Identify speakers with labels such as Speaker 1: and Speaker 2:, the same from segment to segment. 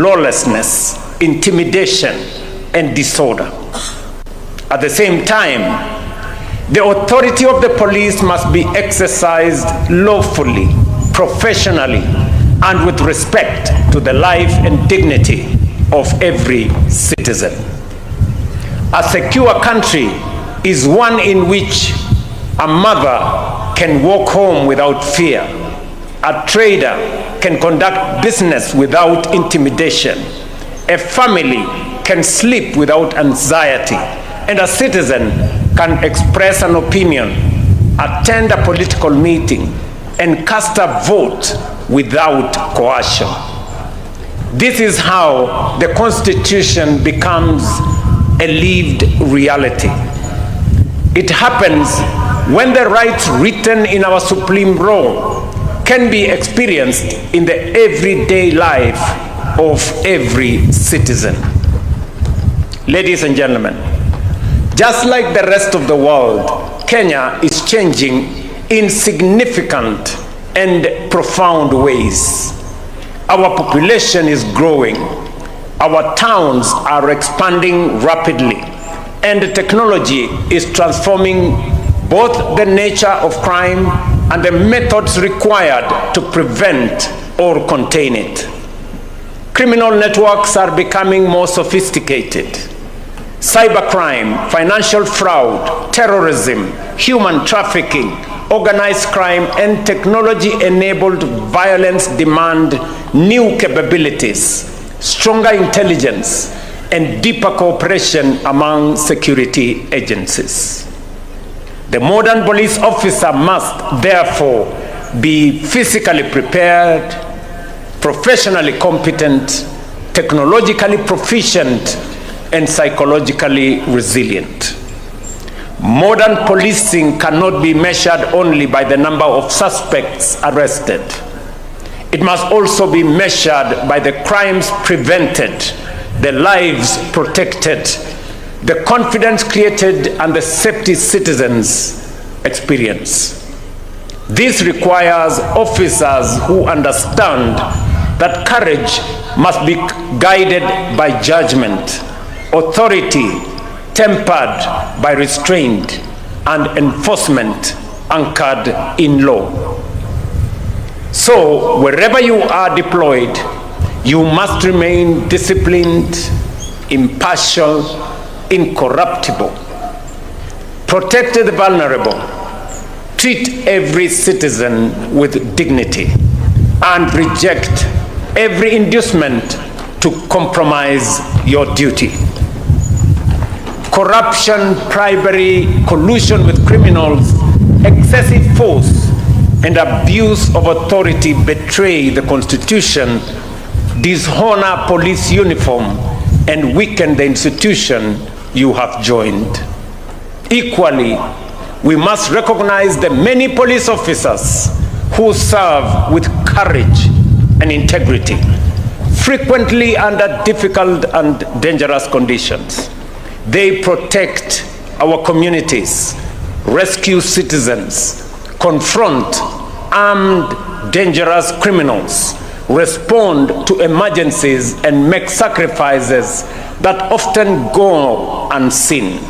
Speaker 1: lawlessness, intimidation, and disorder. At the same time, the authority of the police must be exercised lawfully, professionally, and with respect to the life and dignity of every citizen. A secure country is one in which a mother can walk home without fear, a trader can conduct business without intimidation, a family can sleep without anxiety, and a citizen can express an opinion, attend a political meeting, and cast a vote without coercion. This is how the Constitution becomes a lived reality. It happens when the rights written in our supreme law can be experienced in the everyday life of every citizen. Ladies and gentlemen, just like the rest of the world, Kenya is changing in significant and profound ways. Our population is growing, our towns are expanding rapidly, and technology is transforming both the nature of crime and the methods required to prevent or contain it. Criminal networks are becoming more sophisticated. Cybercrime, financial fraud, terrorism, human trafficking, organized crime, and technology-enabled violence demand new capabilities, stronger intelligence, and deeper cooperation among security agencies. The modern police officer must therefore be physically prepared, professionally competent, technologically proficient, and psychologically resilient. Modern policing cannot be measured only by the number of suspects arrested. It must also be measured by the crimes prevented, the lives protected, the confidence created, and the safety citizens experience. This requires officers who understand that courage must be guided by judgment, authority tempered by restraint, and enforcement anchored in law. So, wherever you are deployed, you must remain disciplined, impartial, incorruptible. Protect the vulnerable. Treat every citizen with dignity, and reject every inducement to compromise your duty. Corruption, bribery, collusion with criminals, excessive force, and abuse of authority betray the Constitution, dishonor police uniform, and weaken the institution you have joined. Equally, we must recognize the many police officers who serve with courage and integrity, frequently under difficult and dangerous conditions. They protect our communities, rescue citizens, confront armed, dangerous criminals, respond to emergencies, and make sacrifices that often go unseen.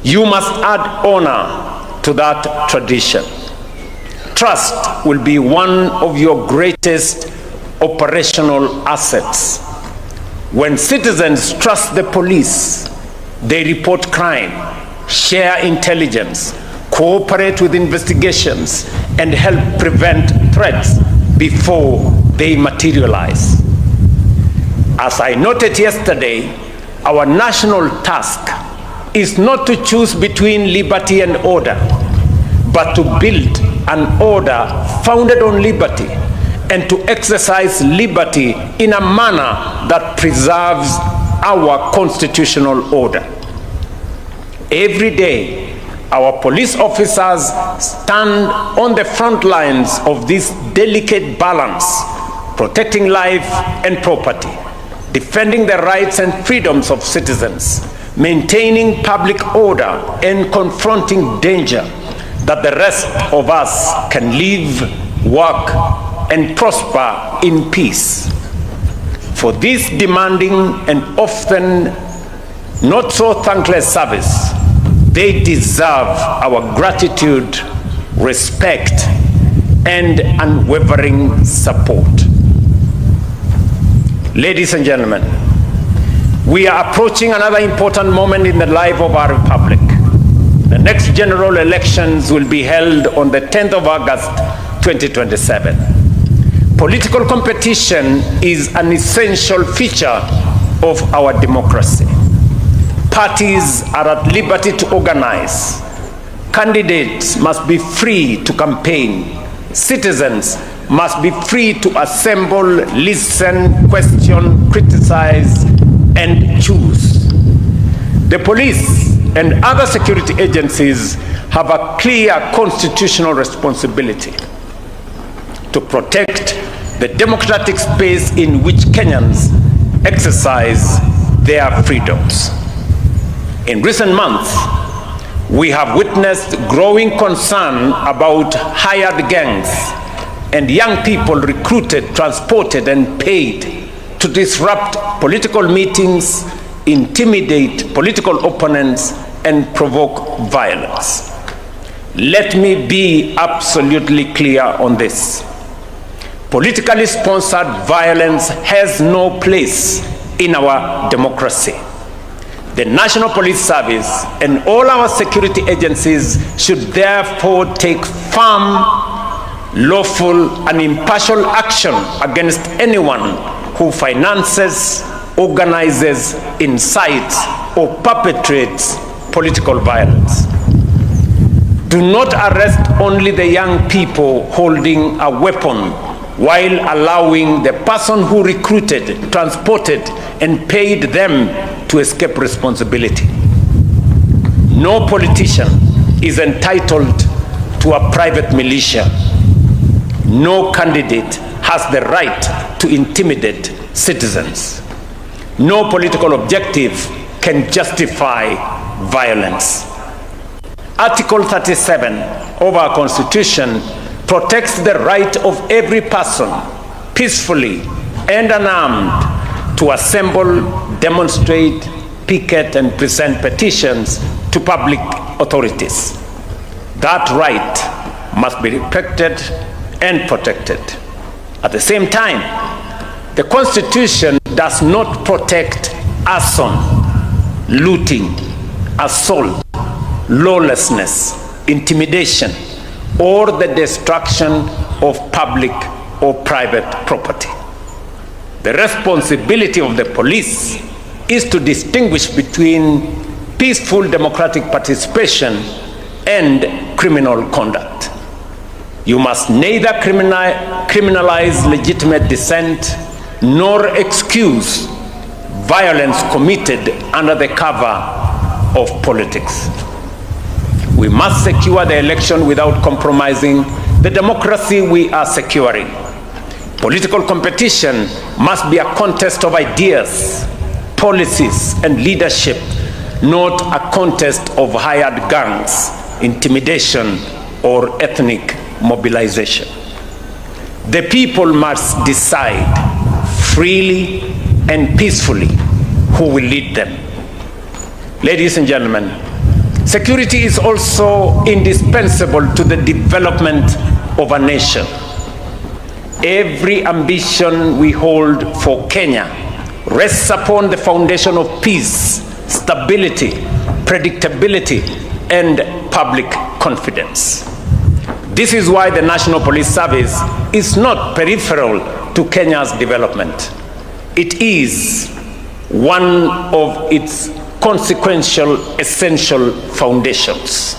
Speaker 1: You must add honor to that tradition. Trust will be one of your greatest operational assets. When citizens trust the police, they report crime, share intelligence, cooperate with investigations, and help prevent threats before they materialize. As I noted yesterday, our national task is not to choose between liberty and order, but to build an order founded on liberty and to exercise liberty in a manner that preserves our constitutional order. Every day, our police officers stand on the front lines of this delicate balance, protecting life and property, defending the rights and freedoms of citizens, maintaining public order, and confronting danger that the rest of us can live, work, and prosper in peace. For this demanding and often not so thankless service, they deserve our gratitude, respect, and unwavering support. Ladies and gentlemen, we are approaching another important moment in the life of our republic. The next general elections will be held on the 10th of August, 2027. Political competition is an essential feature of our democracy. Parties are at liberty to organize. Candidates must be free to campaign. Citizens must be free to assemble, listen, question, criticize, and choose. The police and other security agencies have a clear constitutional responsibility to protect the democratic space in which Kenyans exercise their freedoms. In recent months, we have witnessed growing concern about hired gangs and young people recruited, transported, and paid to disrupt political meetings, intimidate political opponents, and provoke violence. Let me be absolutely clear on this. Politically sponsored violence has no place in our democracy. The National Police Service and all our security agencies should therefore take firm, lawful, and impartial action against anyone who finances, organizes, incites, or perpetrates political violence. Do not arrest only the young people holding a weapon while allowing the person who recruited, transported, and paid them to escape responsibility. No politician is entitled to a private militia. No candidate has the right to intimidate citizens. No political objective can justify violence. Article 37 of our Constitution protects the right of every person, peacefully and unarmed, to assemble, demonstrate, picket, and present petitions to public authorities. That right must be respected and protected. At the same time, the Constitution does not protect arson, looting, assault, lawlessness, intimidation, or the destruction of public or private property. The responsibility of the police is to distinguish between peaceful democratic participation and criminal conduct. You must neither criminalize legitimate dissent nor excuse violence committed under the cover of politics. We must secure the election without compromising the democracy we are securing. Political competition must be a contest of ideas, policies, and leadership, not a contest of hired gangs, intimidation, or ethnic mobilization. The people must decide freely and peacefully who will lead them. Ladies and gentlemen, security is also indispensable to the development of a nation. Every ambition we hold for Kenya rests upon the foundation of peace, stability, predictability, and public confidence. This is why the National Police Service is not peripheral to Kenya's development. It is one of its consequential, essential foundations.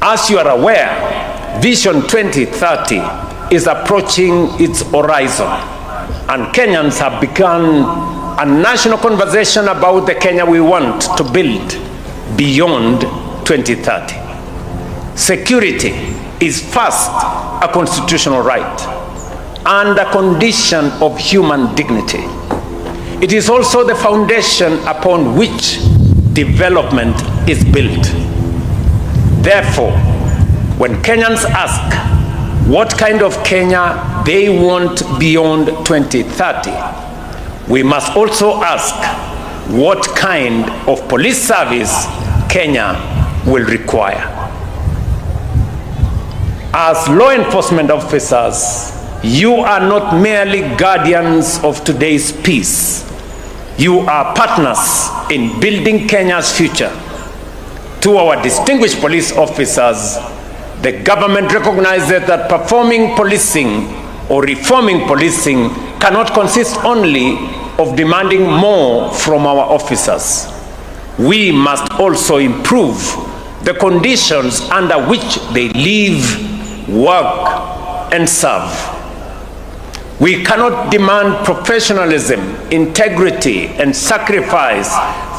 Speaker 1: As you are aware, Vision 2030 is approaching its horizon, and Kenyans have begun a national conversation about the Kenya we want to build beyond 2030. Security is first a constitutional right and a condition of human dignity. It is also the foundation upon which development is built. Therefore, when Kenyans ask what kind of Kenya they want beyond 2030, we must also ask what kind of police service Kenya will require. As law enforcement officers, you are not merely guardians of today's peace. You are partners in building Kenya's future. To our distinguished police officers, the government recognizes that performing policing or reforming policing cannot consist only of demanding more from our officers. We must also improve the conditions under which they live, work, and serve. We cannot demand professionalism, integrity, and sacrifice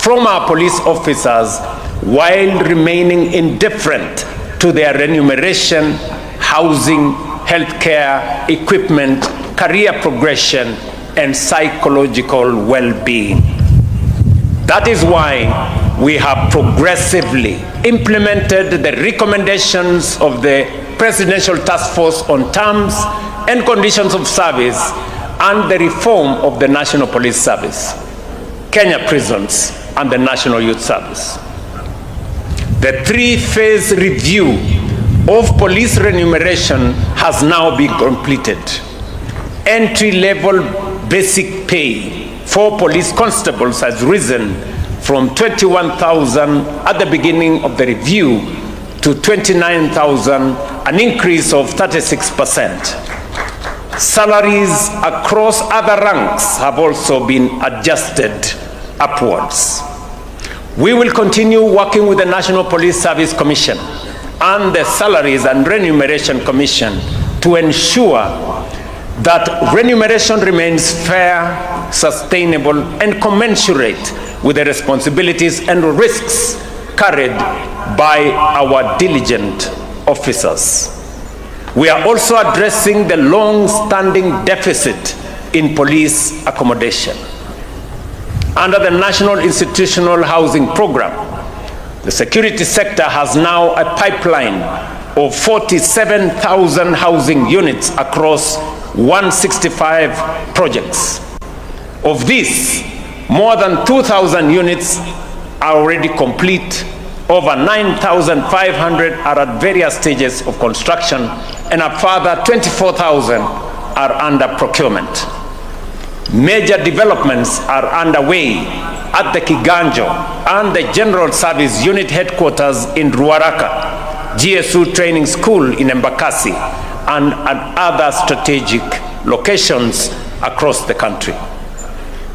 Speaker 1: from our police officers while remaining indifferent to their remuneration, housing, healthcare, equipment, career progression, and psychological well-being. That is why we have progressively implemented the recommendations of the Presidential Task Force on Terms and Conditions of Service and the reform of the National Police Service, Kenya Prisons, and the National Youth Service. The three-phase review of police remuneration has now been completed. Entry-level basic pay for police constables has risen from 21,000 at the beginning of the review to 29,000, an increase of 36%. Salaries across other ranks have also been adjusted upwards. We will continue working with the National Police Service Commission and the Salaries and Remuneration Commission to ensure that remuneration remains fair, sustainable, and commensurate with the responsibilities and risks carried by our diligent officers. We are also addressing the long-standing deficit in police accommodation. Under the National Institutional Housing Program, the security sector has now a pipeline of 47,000 housing units across 165 projects. Of these, more than 2,000 units are already complete, over 9,500 are at various stages of construction, and a further 24,000 are under procurement. Major developments are underway at the Kiganjo and the General Service Unit Headquarters in Ruaraka, GSU Training School in Embakasi, and at other strategic locations across the country.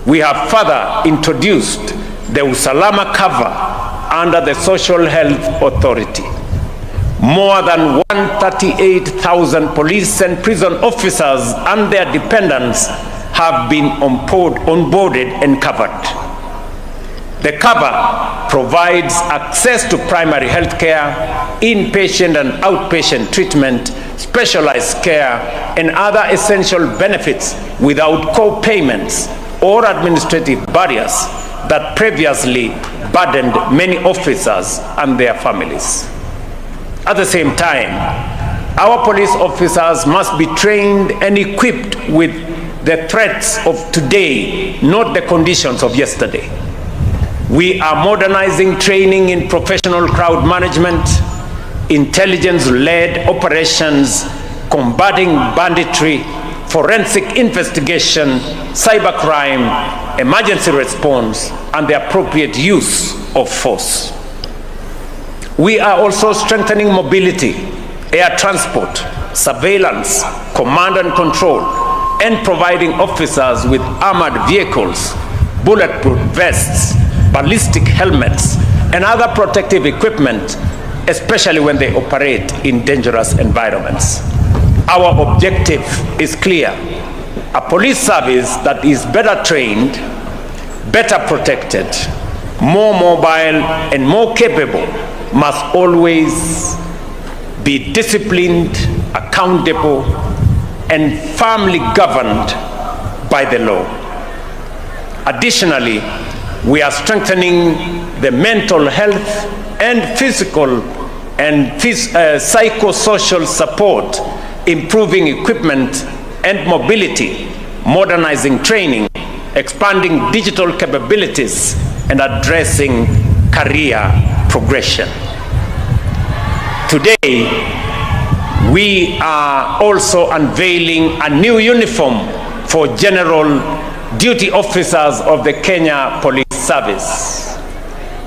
Speaker 1: We have further introduced the Usalama cover under the Social Health Authority. More than 138,000 police and prison officers and their dependents have been onboarded and covered. The cover provides access to primary health care, inpatient and outpatient treatment, specialized care, and other essential benefits without co-payments or administrative barriers that previously burdened many officers and their families. At the same time, our police officers must be trained and equipped with the threats of today, not the conditions of yesterday. We are modernizing training in professional crowd management, intelligence-led operations, combating banditry, forensic investigation, cybercrime, emergency response, and the appropriate use of force. We are also strengthening mobility, air transport, surveillance, command and control, and providing officers with armored vehicles, bulletproof vests, ballistic helmets, and other protective equipment, especially when they operate in dangerous environments. Our objective is clear: a police service that is better trained, better protected, more mobile, and more capable must always be disciplined, accountable, and firmly governed by the law. Additionally, we are strengthening the mental health and physical and psychosocial support, improving equipment and mobility, modernizing training, expanding digital capabilities, and addressing career progression. Today, we are also unveiling a new uniform for general duty officers of the Kenya Police Service.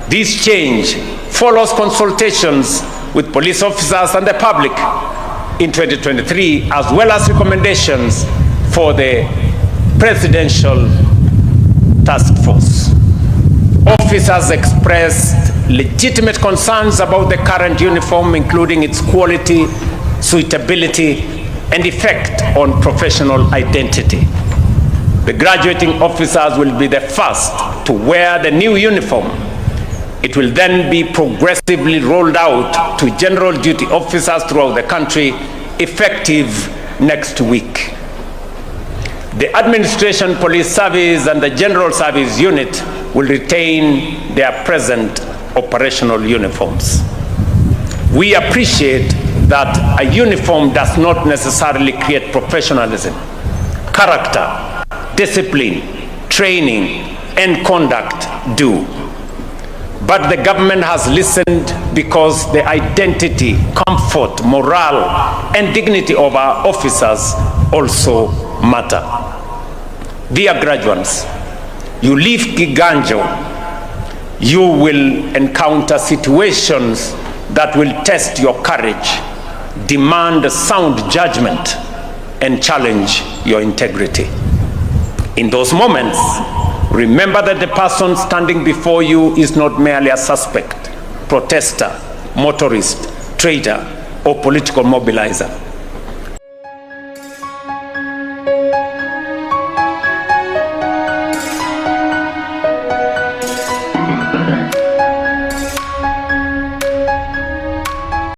Speaker 1: This change follows consultations with police officers and the public in 2023, as well as recommendations for the Presidential Task Force. Officers expressed legitimate concerns about the current uniform, including its quality, suitability, and effect on professional identity. The graduating officers will be the first to wear the new uniform. It will then be progressively rolled out to general duty officers throughout the country, effective next week. The Administration Police Service and the General Service Unit will retain their present operational uniforms. We appreciate that a uniform does not necessarily create professionalism. Character, discipline, training, and conduct do. But the government has listened because the identity, comfort, morale, and dignity of our officers also matter. Dear graduates, you leave Kiganjo, you will encounter situations that will test your courage, demand sound judgment, and challenge your integrity. In those moments, remember that the person standing before you is not merely a suspect, protester, motorist, trader, or political mobilizer.